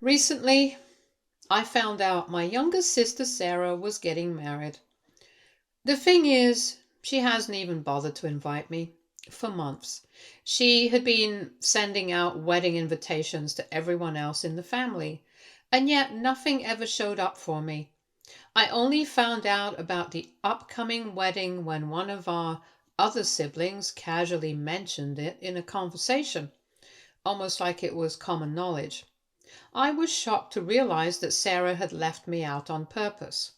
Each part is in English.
Recently, I found out my younger sister Sarah was getting married. The thing is, she hasn't even bothered to invite me for months. She had been sending out wedding invitations to everyone else in the family, and yet nothing ever showed up for me. I only found out about the upcoming wedding when one of our other siblings casually mentioned it in a conversation, almost like it was common knowledge. I was shocked to realize that Sarah had left me out on purpose.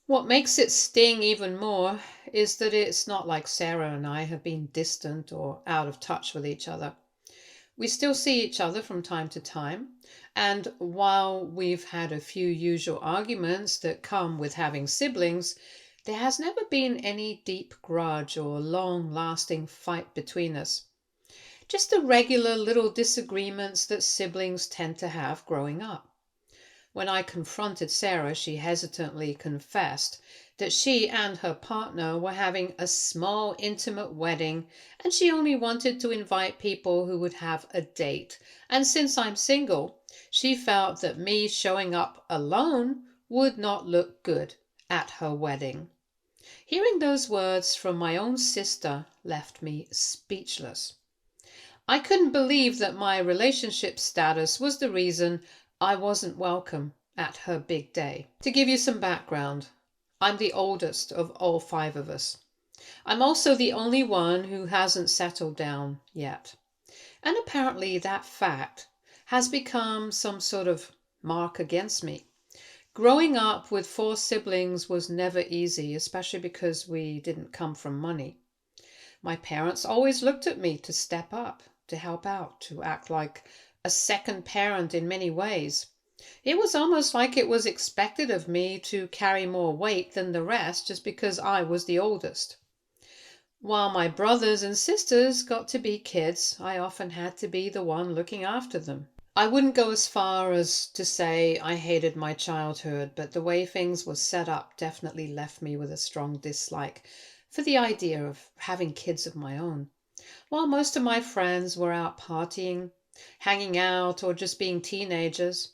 What makes it sting even more is that it's not like Sarah and I have been distant or out of touch with each other. We still see each other from time to time, and while we've had a few usual arguments that come with having siblings, there has never been any deep grudge or long lasting fight between us. Just the regular little disagreements that siblings tend to have growing up. When I confronted Sarah, she hesitantly confessed that she and her partner were having a small, intimate wedding and she only wanted to invite people who would have a date. And since I'm single, she felt that me showing up alone would not look good at her wedding. Hearing those words from my own sister left me speechless. I couldn't believe that my relationship status was the reason I wasn't welcome at her big day. To give you some background, I'm the oldest of all five of us. I'm also the only one who hasn't settled down yet. And apparently that fact has become some sort of mark against me. Growing up with four siblings was never easy, especially because we didn't come from money. My parents always looked at me to step up, to help out, to act like a second parent in many ways. It was almost like it was expected of me to carry more weight than the rest just because I was the oldest. While my brothers and sisters got to be kids, I often had to be the one looking after them. I wouldn't go as far as to say I hated my childhood, but the way things were set up definitely left me with a strong dislike for the idea of having kids of my own. While most of my friends were out partying, hanging out, or just being teenagers,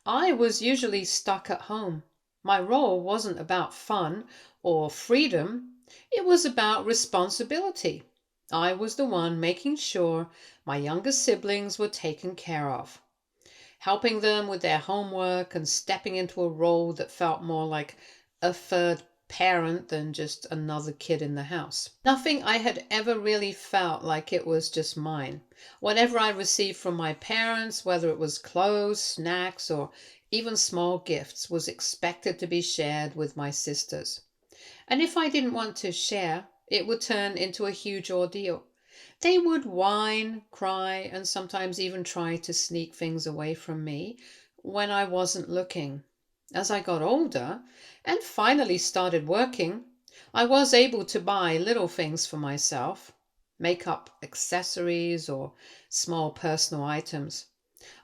I was usually stuck at home. My role wasn't about fun or freedom, it was about responsibility. I was the one making sure my younger siblings were taken care of, helping them with their homework and stepping into a role that felt more like a third parent than just another kid in the house. Nothing I had ever really felt like it was just mine. Whatever I received from my parents, whether it was clothes, snacks, or even small gifts, was expected to be shared with my sisters. And if I didn't want to share, it would turn into a huge ordeal. They would whine, cry, and sometimes even try to sneak things away from me when I wasn't looking. As I got older and finally started working, I was able to buy little things for myself, makeup accessories or small personal items.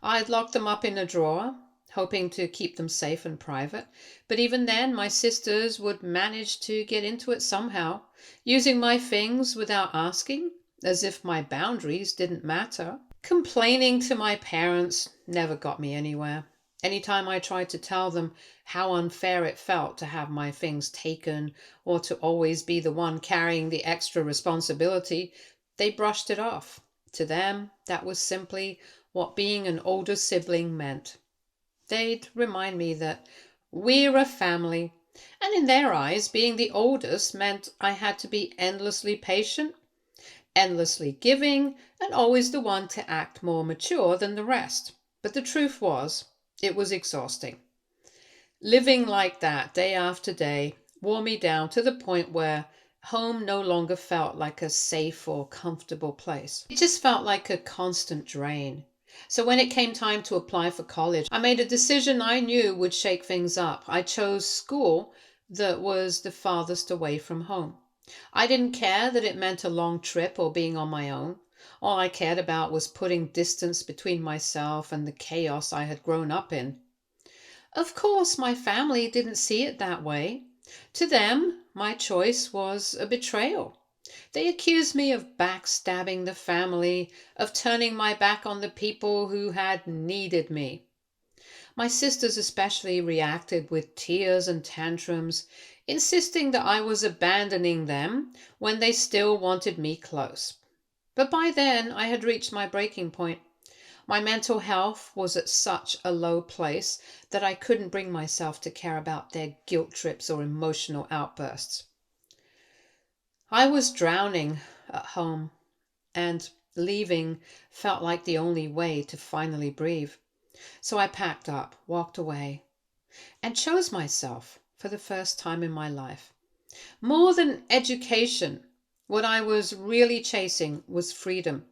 I'd lock them up in a drawer, hoping to keep them safe and private, but even then my sisters would manage to get into it somehow, using my things without asking, as if my boundaries didn't matter. Complaining to my parents never got me anywhere. Anytime I tried to tell them how unfair it felt to have my things taken or to always be the one carrying the extra responsibility, they brushed it off. To them, that was simply what being an older sibling meant. They'd remind me that we're a family, and in their eyes, being the oldest meant I had to be endlessly patient, endlessly giving, and always the one to act more mature than the rest. But the truth was, it was exhausting. Living like that day after day wore me down to the point where home no longer felt like a safe or comfortable place. It just felt like a constant drain. So when it came time to apply for college, I made a decision I knew would shake things up. I chose school that was the farthest away from home. I didn't care that it meant a long trip or being on my own. All I cared about was putting distance between myself and the chaos I had grown up in. Of course, my family didn't see it that way. To them, my choice was a betrayal. They accused me of backstabbing the family, of turning my back on the people who had needed me. My sisters especially reacted with tears and tantrums, insisting that I was abandoning them when they still wanted me close. But by then I had reached my breaking point. My mental health was at such a low place that I couldn't bring myself to care about their guilt trips or emotional outbursts. I was drowning at home, and leaving felt like the only way to finally breathe. So I packed up, walked away, and chose myself for the first time in my life. More than education, what I was really chasing was freedom.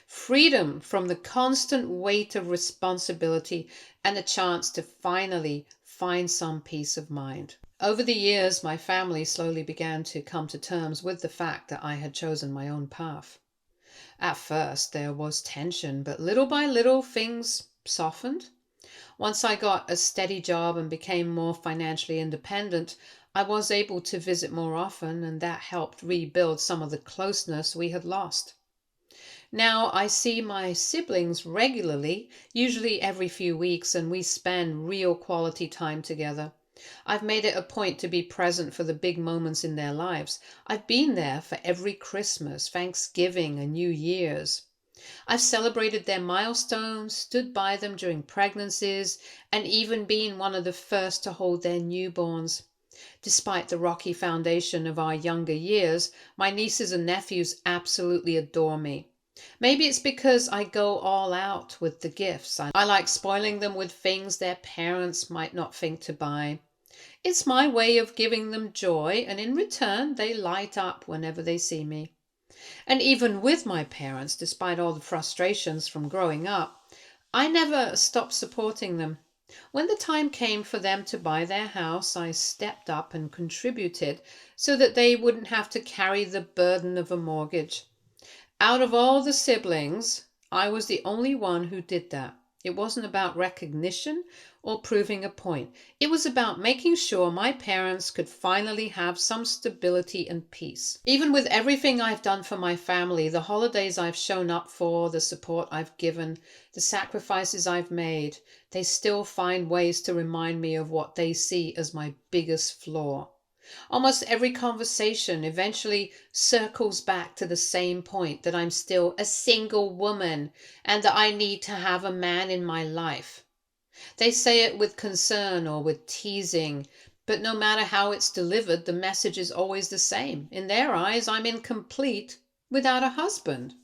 Freedom from the constant weight of responsibility and a chance to finally find some peace of mind. Over the years, my family slowly began to come to terms with the fact that I had chosen my own path. At first, there was tension, but little by little, things softened. Once I got a steady job and became more financially independent, I was able to visit more often, and that helped rebuild some of the closeness we had lost. Now I see my siblings regularly, usually every few weeks, and we spend real quality time together. I've made it a point to be present for the big moments in their lives. I've been there for every Christmas, Thanksgiving, and New Year's. I've celebrated their milestones, stood by them during pregnancies, and even been one of the first to hold their newborns. Despite the rocky foundation of our younger years, my nieces and nephews absolutely adore me. Maybe it's because I go all out with the gifts. I like spoiling them with things their parents might not think to buy. It's my way of giving them joy, and in return, they light up whenever they see me. And even with my parents, despite all the frustrations from growing up, I never stopped supporting them. When the time came for them to buy their house, I stepped up and contributed so that they wouldn't have to carry the burden of a mortgage. Out of all the siblings, I was the only one who did that. It wasn't about recognition or proving a point. It was about making sure my parents could finally have some stability and peace. Even with everything I've done for my family, the holidays I've shown up for, the support I've given, the sacrifices I've made, they still find ways to remind me of what they see as my biggest flaw. Almost every conversation eventually circles back to the same point, that I'm still a single woman and that I need to have a man in my life. They say it with concern or with teasing, but no matter how it's delivered, the message is always the same. In their eyes, I'm incomplete without a husband.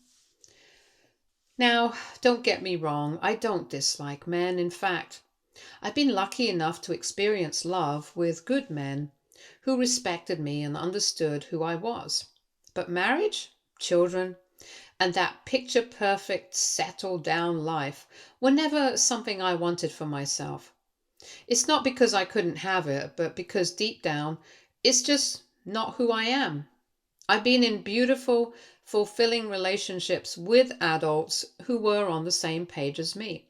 Now, don't get me wrong, I don't dislike men. In fact, I've been lucky enough to experience love with good men who respected me and understood who I was. But marriage, children, and that picture-perfect, settled-down life were never something I wanted for myself. It's not because I couldn't have it, but because deep down, it's just not who I am. I've been in beautiful, fulfilling relationships with adults who were on the same page as me,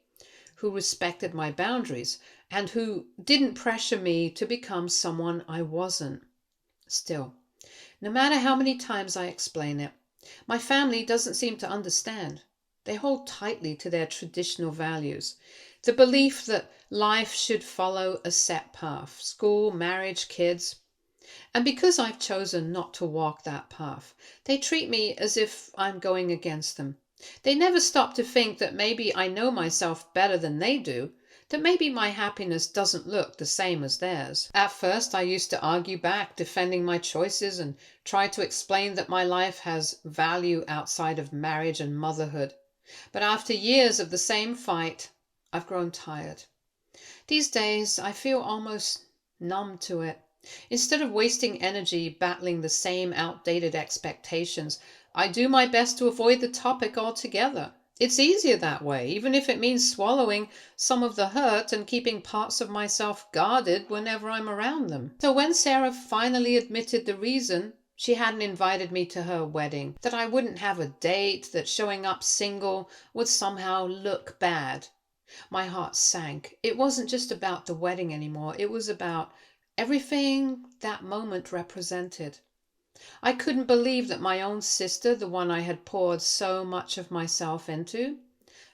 who respected my boundaries, and who didn't pressure me to become someone I wasn't. Still, no matter how many times I explain it, my family doesn't seem to understand. They hold tightly to their traditional values, the belief that life should follow a set path, school, marriage, kids. And because I've chosen not to walk that path, they treat me as if I'm going against them. They never stop to think that maybe I know myself better than they do, that maybe my happiness doesn't look the same as theirs. At first, I used to argue back, defending my choices, and try to explain that my life has value outside of marriage and motherhood. But after years of the same fight, I've grown tired. These days, I feel almost numb to it. Instead of wasting energy battling the same outdated expectations, I do my best to avoid the topic altogether. It's easier that way, even if it means swallowing some of the hurt and keeping parts of myself guarded whenever I'm around them. So when Sarah finally admitted the reason she hadn't invited me to her wedding, that I wouldn't have a date, that showing up single would somehow look bad, my heart sank. It wasn't just about the wedding anymore. It was about everything that moment represented. I couldn't believe that my own sister, the one I had poured so much of myself into,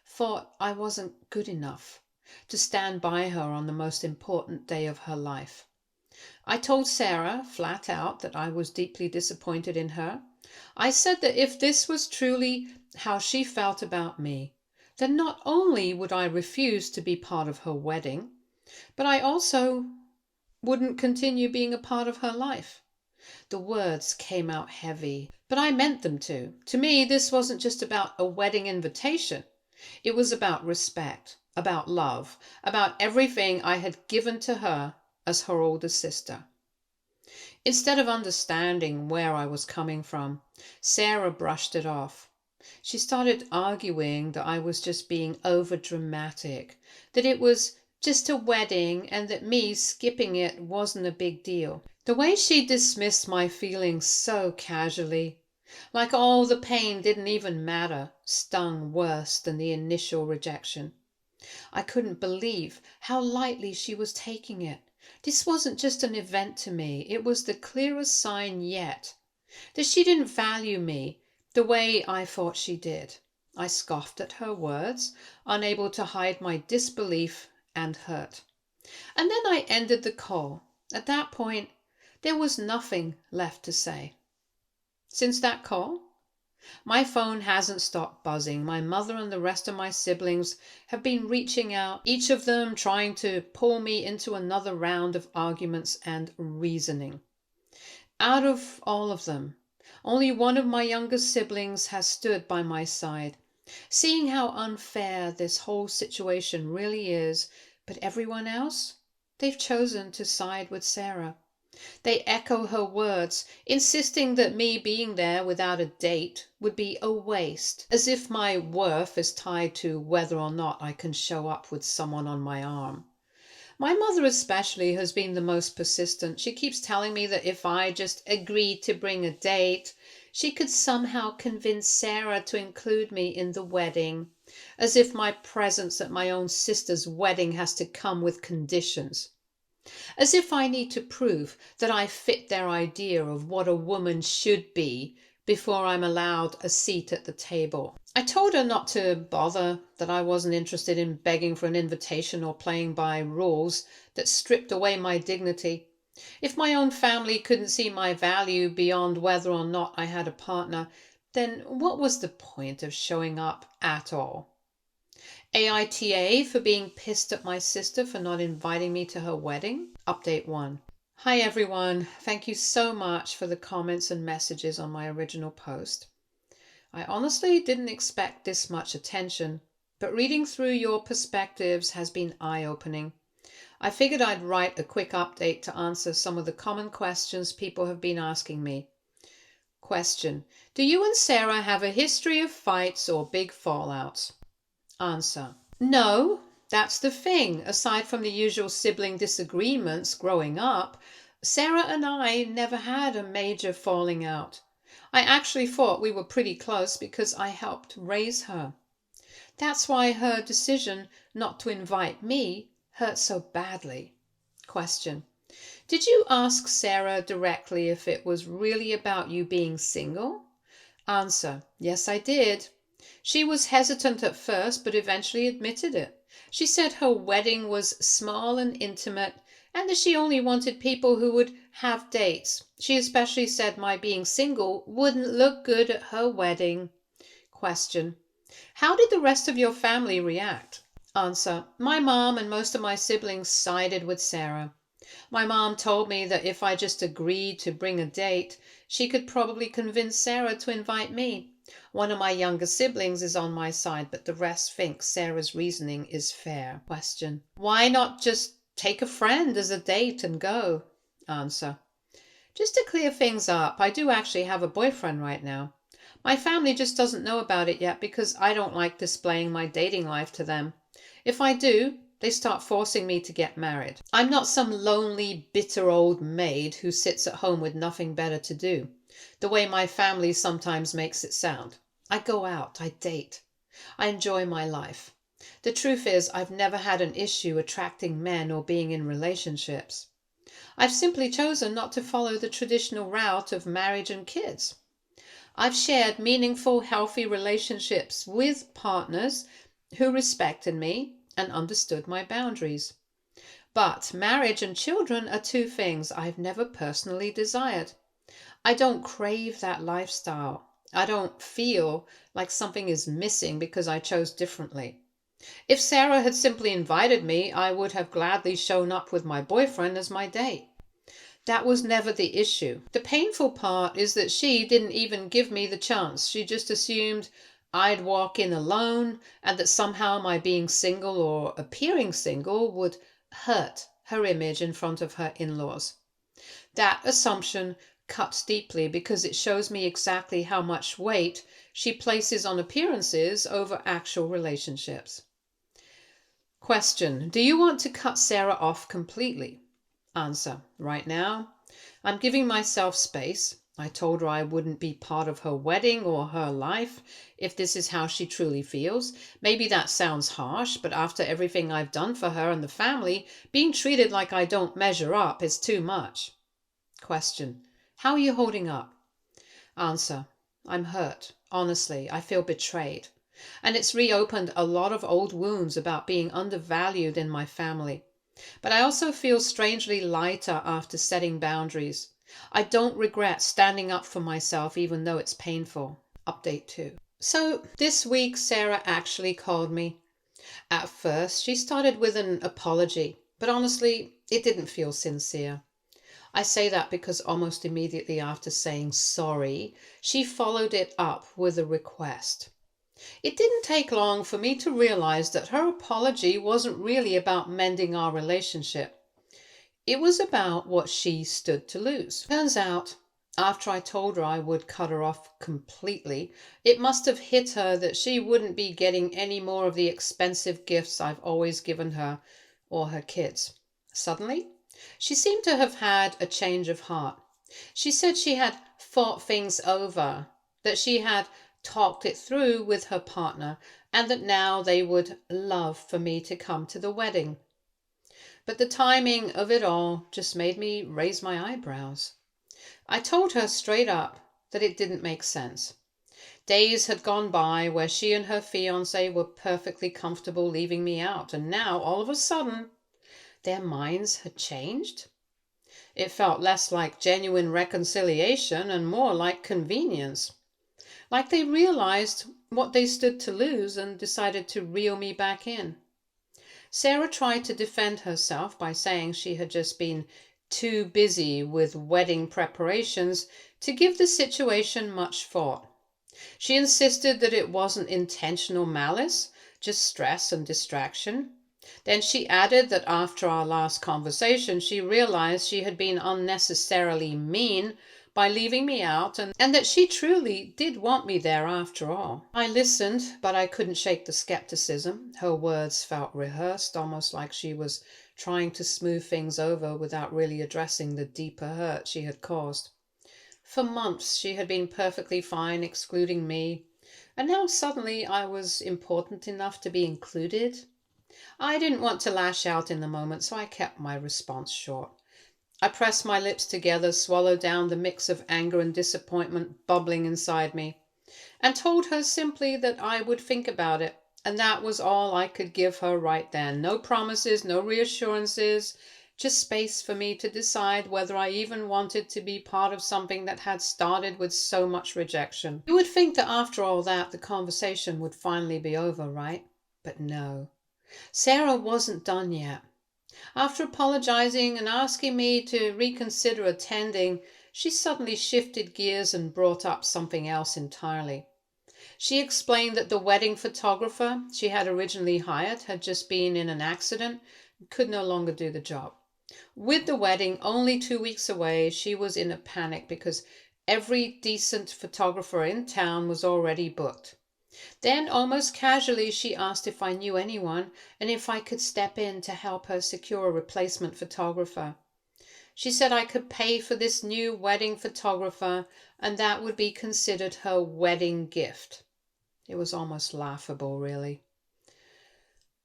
thought I wasn't good enough. to stand by her on the most important day of her life. I told Sarah flat out that I was deeply disappointed in her. I said that if this was truly how she felt about me, then not only would I refuse to be part of her wedding, but I also wouldn't continue being a part of her life. The words came out heavy, but I meant them to. To me, this wasn't just about a wedding invitation. It was about respect, about love, about everything I had given to her as her older sister. Instead of understanding where I was coming from, Sarah brushed it off. She started arguing that I was just being over dramatic, that it was just a wedding and that me skipping it wasn't a big deal. The way she dismissed my feelings so casually, like all the pain didn't even matter, stung worse than the initial rejection. I couldn't believe how lightly she was taking it. This wasn't just an event to me, it was the clearest sign yet that she didn't value me the way I thought she did. I scoffed at her words, unable to hide my disbelief and hurt. And then I ended the call. At that point, there was nothing left to say. Since that call, my phone hasn't stopped buzzing. My mother and the rest of my siblings have been reaching out, each of them trying to pull me into another round of arguments and reasoning. Out of all of them, only one of my younger siblings has stood by my side, seeing how unfair this whole situation really is, but everyone else, they've chosen to side with Sarah. They echo her words, insisting that me being there without a date would be a waste, as if my worth is tied to whether or not I can show up with someone on my arm. My mother especially has been the most persistent. She keeps telling me that if I just agreed to bring a date, she could somehow convince Sarah to include me in the wedding, as if my presence at my own sister's wedding has to come with conditions. As if I need to prove that I fit their idea of what a woman should be before I'm allowed a seat at the table. I told her not to bother, that I wasn't interested in begging for an invitation or playing by rules that stripped away my dignity. If my own family couldn't see my value beyond whether or not I had a partner, then what was the point of showing up at all? AITA for being pissed at my sister for not inviting me to her wedding. Update 1. Hi everyone, thank you so much for the comments and messages on my original post. I honestly didn't expect this much attention, but reading through your perspectives has been eye-opening. I figured I'd write a quick update to answer some of the common questions people have been asking me. Question: do you and Sarah have a history of fights or big fallouts? Answer: no, that's the thing. Aside from the usual sibling disagreements growing up, Sarah and I never had a major falling out. I actually thought we were pretty close because I helped raise her. That's why her decision not to invite me hurt so badly. Question: did you ask Sarah directly if it was really about you being single? Answer: yes, I did. She was hesitant at first, but eventually admitted it. She said her wedding was small and intimate, and that she only wanted people who would have dates. She especially said my being single wouldn't look good at her wedding. Question: how did the rest of your family react? Answer: my mom and most of my siblings sided with Sarah. My mom told me that if I just agreed to bring a date, she could probably convince Sarah to invite me. One of my younger siblings is on my side, but the rest think Sarah's reasoning is fair. Question: why not just take a friend as a date and go? Answer: just to clear things up, I do actually have a boyfriend right now. My family just doesn't know about it yet because I don't like displaying my dating life to them. If I do, they start forcing me to get married. I'm not some lonely, bitter old maid who sits at home with nothing better to do, the way my family sometimes makes it sound. I go out, I date. I enjoy my life. The truth is, I've never had an issue attracting men or being in relationships. I've simply chosen not to follow the traditional route of marriage and kids. I've shared meaningful, healthy relationships with partners who respected me and understood my boundaries. But marriage and children are two things I've never personally desired. I don't crave that lifestyle. I don't feel like something is missing because I chose differently. If Sarah had simply invited me, I would have gladly shown up with my boyfriend as my date. That was never the issue. The painful part is that she didn't even give me the chance. She just assumed I'd walk in alone and that somehow my being single or appearing single would hurt her image in front of her in-laws. That assumption cuts deeply because it shows me exactly how much weight she places on appearances over actual relationships. Question: do you want to cut Sarah off completely? Answer: right now, I'm giving myself space. I told her I wouldn't be part of her wedding or her life if this is how she truly feels. Maybe that sounds harsh, but after everything I've done for her and the family, being treated like I don't measure up is too much. Question: how are you holding up? Answer: I'm hurt. Honestly, I feel betrayed. And it's reopened a lot of old wounds about being undervalued in my family. But I also feel strangely lighter after setting boundaries. I don't regret standing up for myself even though it's painful. Update 2. So this week Sarah actually called me. At first she started with an apology, but honestly it didn't feel sincere. I say that because almost immediately after saying sorry, she followed it up with a request. It didn't take long for me to realize that her apology wasn't really about mending our relationship. It was about what she stood to lose. Turns out, after I told her I would cut her off completely, it must have hit her that she wouldn't be getting any more of the expensive gifts I've always given her or her kids. Suddenly, she seemed to have had a change of heart. She said she had thought things over, that she had talked it through with her partner, and that now they would love for me to come to the wedding. But the timing of it all just made me raise my eyebrows. I told her straight up that it didn't make sense. Days had gone by where she and her fiancé were perfectly comfortable leaving me out, and now, all of a sudden, their minds had changed. It felt less like genuine reconciliation and more like convenience. Like they realized what they stood to lose and decided to reel me back in. Sarah tried to defend herself by saying she had just been too busy with wedding preparations to give the situation much thought. She insisted that it wasn't intentional malice, just stress and distraction. Then she added that after our last conversation, she realized she had been unnecessarily mean by leaving me out and that she truly did want me there after all. I listened, but I couldn't shake the skepticism. Her words felt rehearsed, almost like she was trying to smooth things over without really addressing the deeper hurt she had caused. For months she had been perfectly fine excluding me, and now suddenly I was important enough to be included. I didn't want to lash out in the moment, so I kept my response short. I pressed my lips together, swallowed down the mix of anger and disappointment bubbling inside me, and told her simply that I would think about it, and that was all I could give her right then. No promises, no reassurances, just space for me to decide whether I even wanted to be part of something that had started with so much rejection. You would think that after all that, the conversation would finally be over, right? But no. Sarah wasn't done yet. After apologizing and asking me to reconsider attending, she suddenly shifted gears and brought up something else entirely. She explained that the wedding photographer she had originally hired had just been in an accident and could no longer do the job. With the wedding only 2 weeks away, she was in a panic because every decent photographer in town was already booked. Then, almost casually, she asked if I knew anyone and if I could step in to help her secure a replacement photographer. She said I could pay for this new wedding photographer and that would be considered her wedding gift. It was almost laughable, really.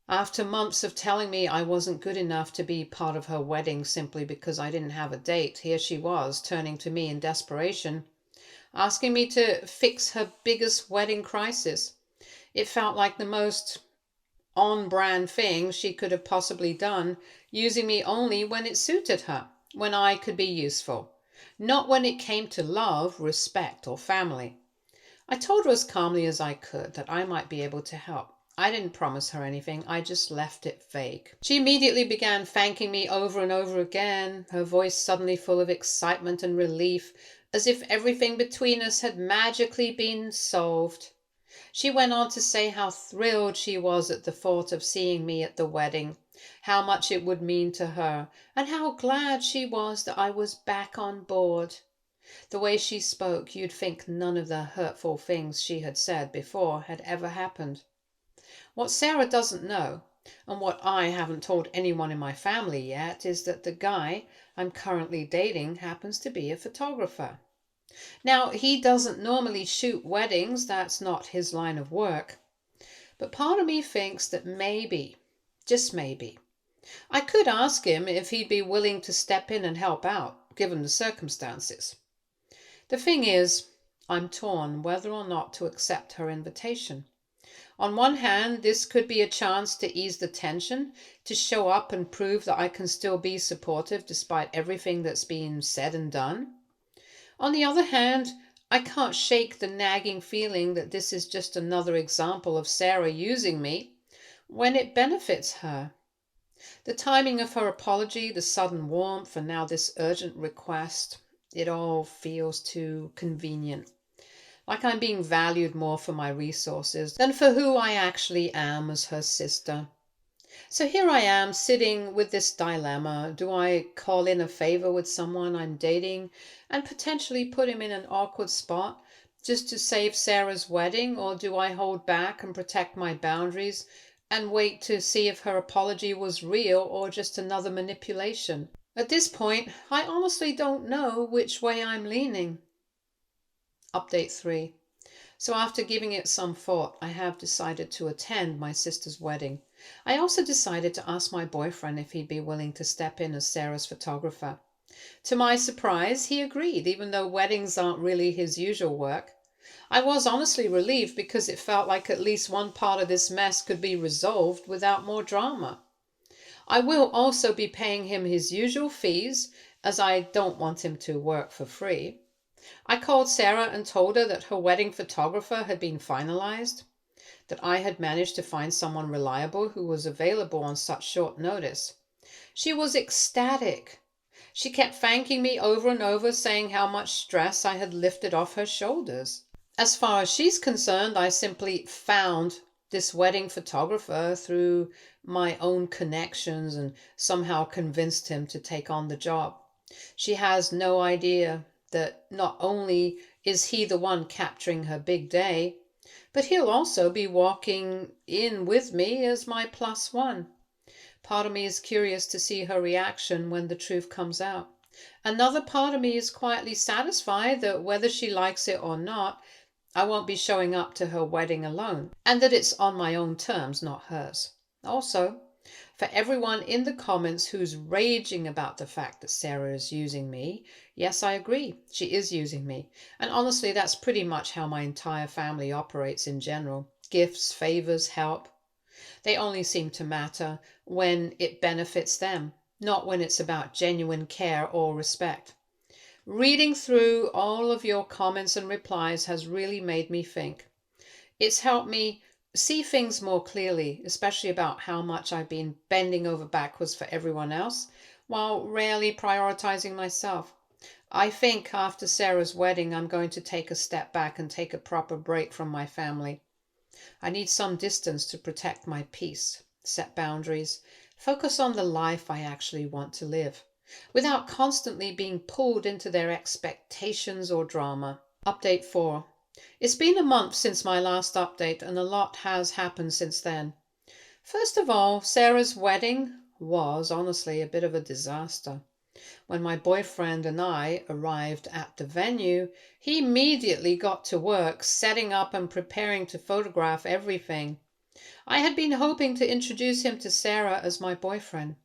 After months of telling me I wasn't good enough to be part of her wedding simply because I didn't have a date, here she was, turning to me in desperation, asking me to fix her biggest wedding crisis. It felt like the most on-brand thing she could have possibly done, using me only when it suited her, when I could be useful, not when it came to love, respect, or family. I told her as calmly as I could that I might be able to help. I didn't promise her anything, I just left it vague. She immediately began thanking me over and over again, her voice suddenly full of excitement and relief, as if everything between us had magically been solved. She went on to say how thrilled she was at the thought of seeing me at the wedding, how much it would mean to her, and how glad she was that I was back on board. The way she spoke, you'd think none of the hurtful things she had said before had ever happened. What Sarah doesn't know, and what I haven't told anyone in my family yet, is that the guy I'm currently dating happens to be a photographer. Now, he doesn't normally shoot weddings, that's not his line of work. But part of me thinks that maybe, just maybe, I could ask him if he'd be willing to step in and help out, given the circumstances. The thing is, I'm torn whether or not to accept her invitation. On one hand, this could be a chance to ease the tension, to show up and prove that I can still be supportive despite everything that's been said and done. On the other hand, I can't shake the nagging feeling that this is just another example of Sarah using me when it benefits her. The timing of her apology, the sudden warmth, and now this urgent request, it all feels too convenient. Like I'm being valued more for my resources than for who I actually am as her sister. So here I am sitting with this dilemma. Do I call in a favor with someone I'm dating and potentially put him in an awkward spot just to save Sarah's wedding, or do I hold back and protect my boundaries and wait to see if her apology was real or just another manipulation? At this point, I honestly don't know which way I'm leaning. Update 3. So after giving it some thought, I have decided to attend my sister's wedding. I also decided to ask my boyfriend if he'd be willing to step in as Sarah's photographer. To my surprise, he agreed, even though weddings aren't really his usual work. I was honestly relieved because it felt like at least one part of this mess could be resolved without more drama. I will also be paying him his usual fees, as I don't want him to work for free. I called Sarah and told her that her wedding photographer had been finalized, that I had managed to find someone reliable who was available on such short notice. She was ecstatic. She kept thanking me over and over, saying how much stress I had lifted off her shoulders. As far as she's concerned, I simply found this wedding photographer through my own connections and somehow convinced him to take on the job. She has no idea that not only is he the one capturing her big day, but he'll also be walking in with me as my plus one. Part of me is curious to see her reaction when the truth comes out. Another part of me is quietly satisfied that whether she likes it or not, I won't be showing up to her wedding alone, and that it's on my own terms, not hers. Also, for everyone in the comments who's raging about the fact that Sarah is using me, yes, I agree, she is using me. And honestly, that's pretty much how my entire family operates in general. Gifts, favors, help. They only seem to matter when it benefits them, not when it's about genuine care or respect. Reading through all of your comments and replies has really made me think. It's helped me see things more clearly, especially about how much I've been bending over backwards for everyone else, while rarely prioritizing myself. I think after Sarah's wedding, I'm going to take a step back and take a proper break from my family. I need some distance to protect my peace, set boundaries, focus on the life I actually want to live, without constantly being pulled into their expectations or drama. Update 4. It's been a month since my last update, and a lot has happened since then. First of all, Sarah's wedding was honestly a bit of a disaster. When my boyfriend and I arrived at the venue, he immediately got to work setting up and preparing to photograph everything. I had been hoping to introduce him to Sarah as my boyfriend.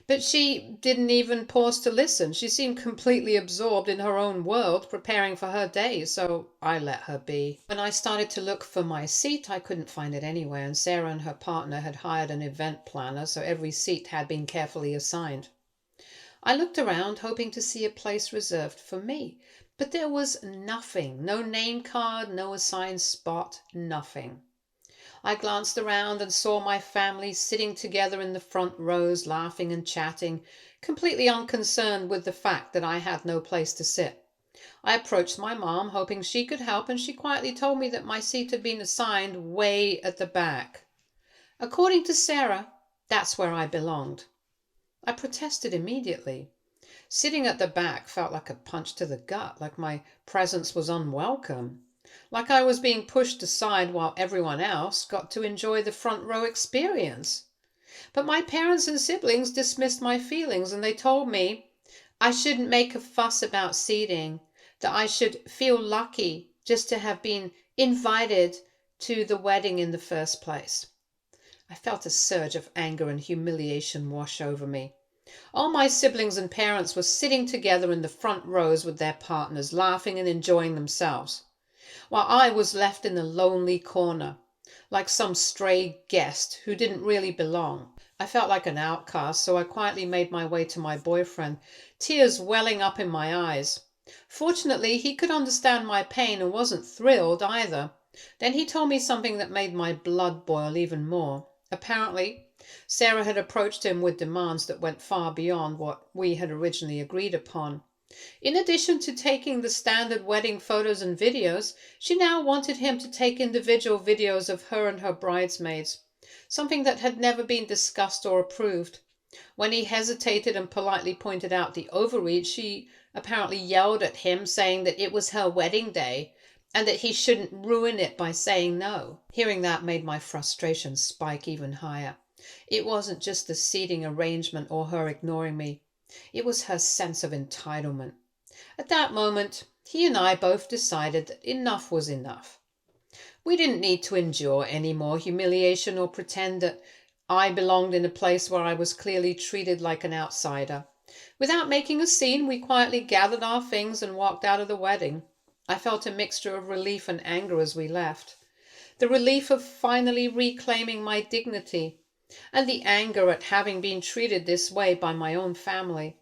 But she didn't even pause to listen. She seemed completely absorbed in her own world, preparing for her day, so I let her be. When I started to look for my seat, I couldn't find it anywhere, and Sarah and her partner had hired an event planner, so every seat had been carefully assigned. I looked around, hoping to see a place reserved for me, but there was nothing. No name card, no assigned spot, nothing. I glanced around and saw my family sitting together in the front rows, laughing and chatting, completely unconcerned with the fact that I had no place to sit. I approached my mom, hoping she could help, and she quietly told me that my seat had been assigned way at the back. According to Sarah, that's where I belonged. I protested immediately. Sitting at the back felt like a punch to the gut, like my presence was unwelcome, like I was being pushed aside while everyone else got to enjoy the front row experience. But my parents and siblings dismissed my feelings, and they told me I shouldn't make a fuss about seating, that I should feel lucky just to have been invited to the wedding in the first place. I felt a surge of anger and humiliation wash over me. All my siblings and parents were sitting together in the front rows with their partners, laughing and enjoying themselves, while I was left in the lonely corner, like some stray guest who didn't really belong. I felt like an outcast, so I quietly made my way to my boyfriend, tears welling up in my eyes. Fortunately, he could understand my pain and wasn't thrilled either. Then he told me something that made my blood boil even more. Apparently, Sarah had approached him with demands that went far beyond what we had originally agreed upon. In addition to taking the standard wedding photos and videos, she now wanted him to take individual videos of her and her bridesmaids, something that had never been discussed or approved. When he hesitated and politely pointed out the overreach, she apparently yelled at him, saying that it was her wedding day and that he shouldn't ruin it by saying no. Hearing that made my frustration spike even higher. It wasn't just the seating arrangement or her ignoring me. It was her sense of entitlement. At that moment, he and I both decided that enough was enough. We didn't need to endure any more humiliation or pretend that I belonged in a place where I was clearly treated like an outsider. Without making a scene, we quietly gathered our things and walked out of the wedding. I felt a mixture of relief and anger as we left. The relief of finally reclaiming my dignity, and the anger at having been treated this way by my own family.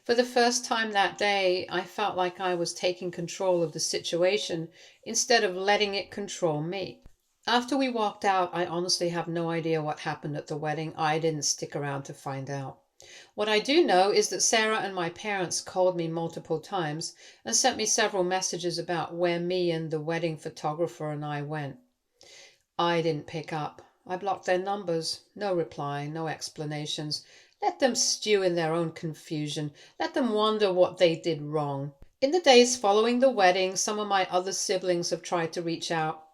For the first time that day, I felt like I was taking control of the situation instead of letting it control me. After we walked out, I honestly have no idea what happened at the wedding. I didn't stick around to find out. What I do know is that Sarah and my parents called me multiple times and sent me several messages about where me and the wedding photographer and I went. I didn't pick up. I blocked their numbers. No reply, no explanations. Let them stew in their own confusion. Let them wonder what they did wrong. In the days following the wedding, some of my other siblings have tried to reach out,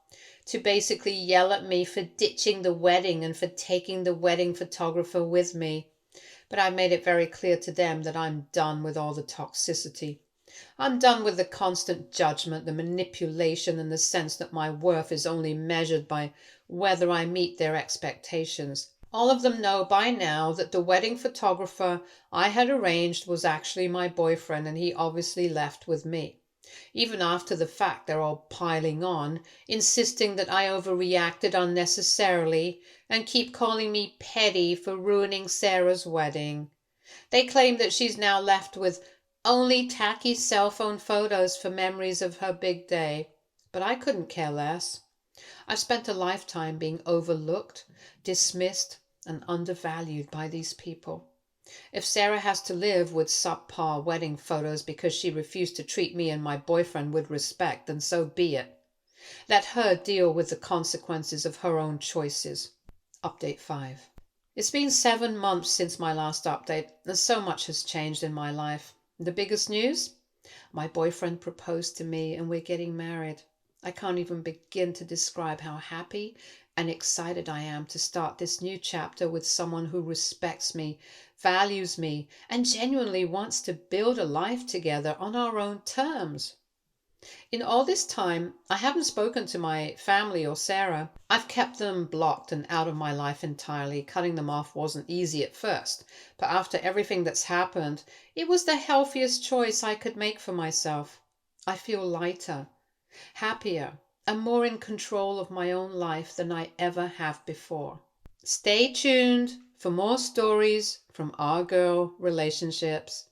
to basically yell at me for ditching the wedding and for taking the wedding photographer with me. But I made it very clear to them that I'm done with all the toxicity. I'm done with the constant judgment, the manipulation, and the sense that my worth is only measured by whether I meet their expectations. All of them know by now that the wedding photographer I had arranged was actually my boyfriend, and he obviously left with me. Even after the fact, they're all piling on, insisting that I overreacted unnecessarily and keep calling me petty for ruining Sarah's wedding. They claim that she's now left with only tacky cell phone photos for memories of her big day. But I couldn't care less. I've spent a lifetime being overlooked, dismissed, and undervalued by these people. If Sarah has to live with subpar wedding photos because she refused to treat me and my boyfriend with respect, then so be it. Let her deal with the consequences of her own choices. Update 5. It's been 7 months since my last update, and so much has changed in my life. The biggest news? My boyfriend proposed to me and we're getting married. I can't even begin to describe how happy and excited I am to start this new chapter with someone who respects me, values me, and genuinely wants to build a life together on our own terms. In all this time, I haven't spoken to my family or Sarah. I've kept them blocked and out of my life entirely. Cutting them off wasn't easy at first, but after everything that's happened, it was the healthiest choice I could make for myself. I feel lighter, happier, and more in control of my own life than I ever have before. Stay tuned for more stories from our girl relationships.